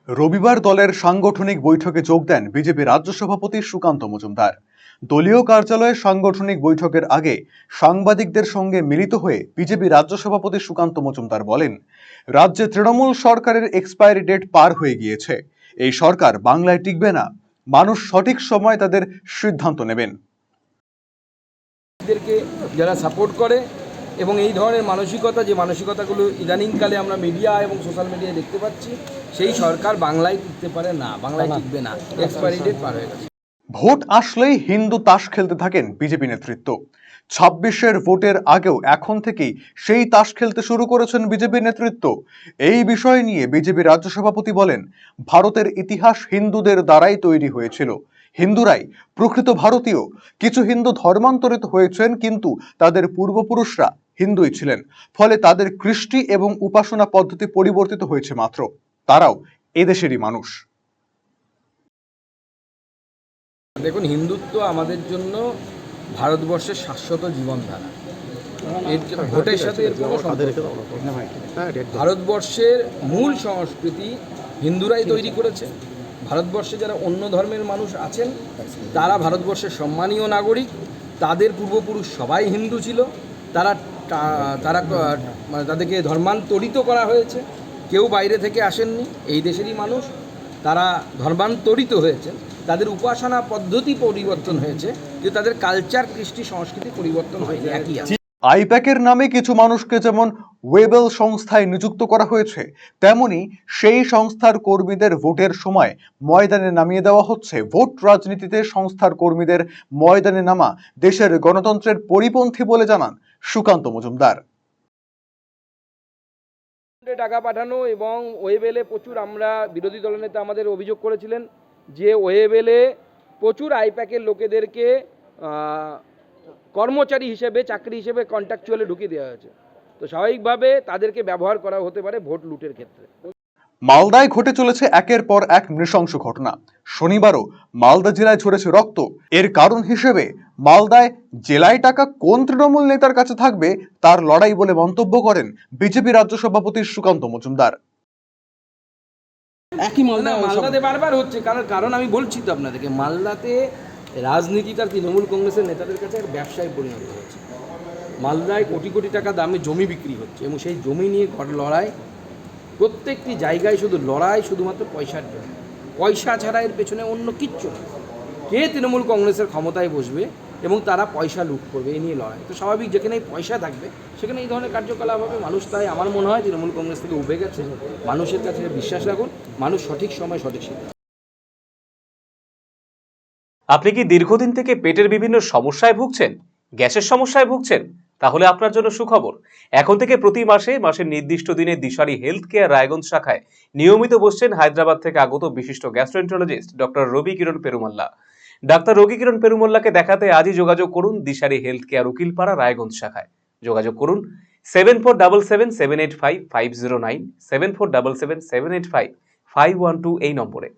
রবিবার দলের সাংগঠনিক বৈঠকে যোগ দেন বিজেপি রাজ্য সভাপতি সুকান্ত মজুমদার। দলীয় কার্যালয়ে সাংগঠনিক বৈঠকের আগে সাংবাদিকদের সঙ্গে মিলিত হয়ে বিজেপি রাজ্য সভাপতি সুকান্ত মজুমদার বলেন, রাজ্যে তৃণমূল সরকারের এক্সপায়ারি ডেট পার হয়ে গিয়েছে। এই সরকার বাংলায় টিকবে না। মানুষ সঠিক সময় তাদের সিদ্ধান্ত নেবেন। যারা সাপোর্ট করে এবং এই ধরনের মানসিকতা, যে মানসিকতাগুলো ইদানিংকালে আমরা মিডিয়া এবং সোশ্যাল মিডিয়ায় দেখতে পাচ্ছি, সেই সরকার বাংলায় টিকতে পারে না, বাংলায় টিকবে না, এক্সপায়ারি ডেট পার হয়ে গেছে। ভোট আসলেই হিন্দু তাস খেলতে থাকেন বিজেপি নেতৃত্ব। 26-এর ভোটের আগেও এখন থেকেই সেই তাস খেলতে শুরু করেছেন বিজেপি নেতৃত্ব। এই বিষয় নিয়ে বিজেপি রাজ্য সভাপতি বলেন, ভারতের ইতিহাস হিন্দুদের দ্বারাই তৈরি হয়েছিল। হিন্দুরাই প্রকৃত ভারতীয়। কিছু হিন্দু ধর্মান্তরিত হয়েছেন, কিন্তু তাদের পূর্বপুরুষরা হিন্দুই ছিলেন। ফলে তাদের কৃষ্টি এবং উপাসনা পদ্ধতি পরিবর্তিত হয়েছে মাত্র। তারাও এদেশেরই মানুষ। দেখুন, হিন্দুত্ব আমাদের জন্য ভারতবর্ষের শাশ্বত জীবনধারা। এর ভোটের সাথে এর কোনো সম্পর্ক নেই। ভারতবর্ষের মূল সংস্কৃতি হিন্দুরাই তৈরি করেছে। ভারতবর্ষে যারা অন্য ধর্মের মানুষ আছেন তারা ভারতবর্ষের সম্মানীয় নাগরিক। তাদের পূর্বপুরুষ সবাই হিন্দু ছিল। তারা তারা মানে তাদেরকে ধর্মান্তরিত করা হয়েছে। কেউ বাইরে থেকে আসেননি, এই দেশেরই মানুষ। তারা ধর্মান্তরিত হয়েছে, তাদের উপাসনা পদ্ধতি পরিবর্তন হয়েছে, কিন্তু তাদের কালচার, কৃষ্টি, সংস্কৃতি পরিবর্তন হয়নি, একই আছে। আইপ্যাকের নামে কিছু মানুষকে যেমন ওয়েবেল সংস্থায় নিযুক্ত করা হয়েছে, তেমনি সেই সংস্থার কর্মীদের ভোটের সময় ময়দানে নামিয়ে দেওয়া হচ্ছে। ভোট রাজনীতিতে সংস্থার কর্মীদের ময়দানে নামা দেশের গণতন্ত্রের পরিপন্থী বলে জানান সুকান্ত মজুমদার। টাকা পাঠানো এবং ওয়েবেলে প্রচুর, আমরা বিরোধী দলনেতা আমাদের অভিযোগ করেছিলেন যে ওয়েবেলে প্রচুর আইপ্যাকের লোকেদেরকে কর্মচারী হিসেবে, চাকরি হিসেবে কন্ট্রাকচুয়ালি ঢুকিয়ে দেওয়া হয়েছে। তো স্বাভাবিকভাবে তাদেরকে ব্যবহার করা হতে পারে ভোট লুটের ক্ষেত্রে। মালদায় ঘটে চলেছে একের পর এক নৃশংস ঘটনা। শনিবারও মালদা জেলায় ঝরেছে রক্ত। এর কারণ হিসেবে মালদায় জেলায় টাকা কোন তৃণমূল নেতার কাছে থাকবে তার লড়াই বলে মন্তব্য করেন বিজেপি রাজ্য সভাপতি সুকান্ত মজুমদার। একই মালদাতে বারবার হচ্ছে, কারণ আমি বলছি তো আপনাদেরকে, মালদাতে রাজনীতিটা তৃণমূল কংগ্রেসের নেতাদের কাছে এক ব্যবসায় পরিণত হয়েছে। মালদায় কোটি কোটি টাকা দামে জমি বিক্রি হচ্ছে এবং সেই জমি নিয়ে লড়াই। প্রত্যেকটি জায়গায় শুধু লড়াই, শুধুমাত্র পয়সার জন্য। পয়সা ছাড়া এর পেছনে অন্য কিচ্ছু নেই। কে তৃণমূল কংগ্রেসের ক্ষমতায় বসবে এবং তারা পয়সা লুট করবে, এই নিয়ে লড়াই। তো স্বাভাবিক, যেখানে পয়সা থাকবে সেখানে এই ধরনের কার্যকলাপ হবে। মানুষ, তাই আমার মনে হয় তৃণমূল কংগ্রেস থেকে উঠে গেছে। মানুষের কাছে বিশ্বাস রাখুন, মানুষ সঠিক সময় সঠিক সিদ্ধান্ত। আপনি কি দীর্ঘদিন থেকে পেটের বিভিন্ন সমস্যায় ভুগছেন, গ্যাসের সমস্যায় ভুগছেন? তাহলে আপনার জন্য সুখবর। এখন থেকে প্রতি মাসের নির্দিষ্ট দিনে দিশারি হেলথ কেয়ার রায়গঞ্জ শাখায় নিয়মিত বসছেন হায়দ্রাবাদ থেকে আগত বিশিষ্ট গ্যাস্ট্রোএন্টারোলজিস্ট ডক্টর রবি কিরণ পেরুমাল্লা। ডাক্তার রবি কিরণ পেরুমাল্লাকে দেখাতে আজই যোগাযোগ করুন দিশারি হেলথ কেয়ার উকিলপাড়া রায়গঞ্জ শাখায়। যোগাযোগ করুন 7477785509, 7477785512 এই নম্বরে।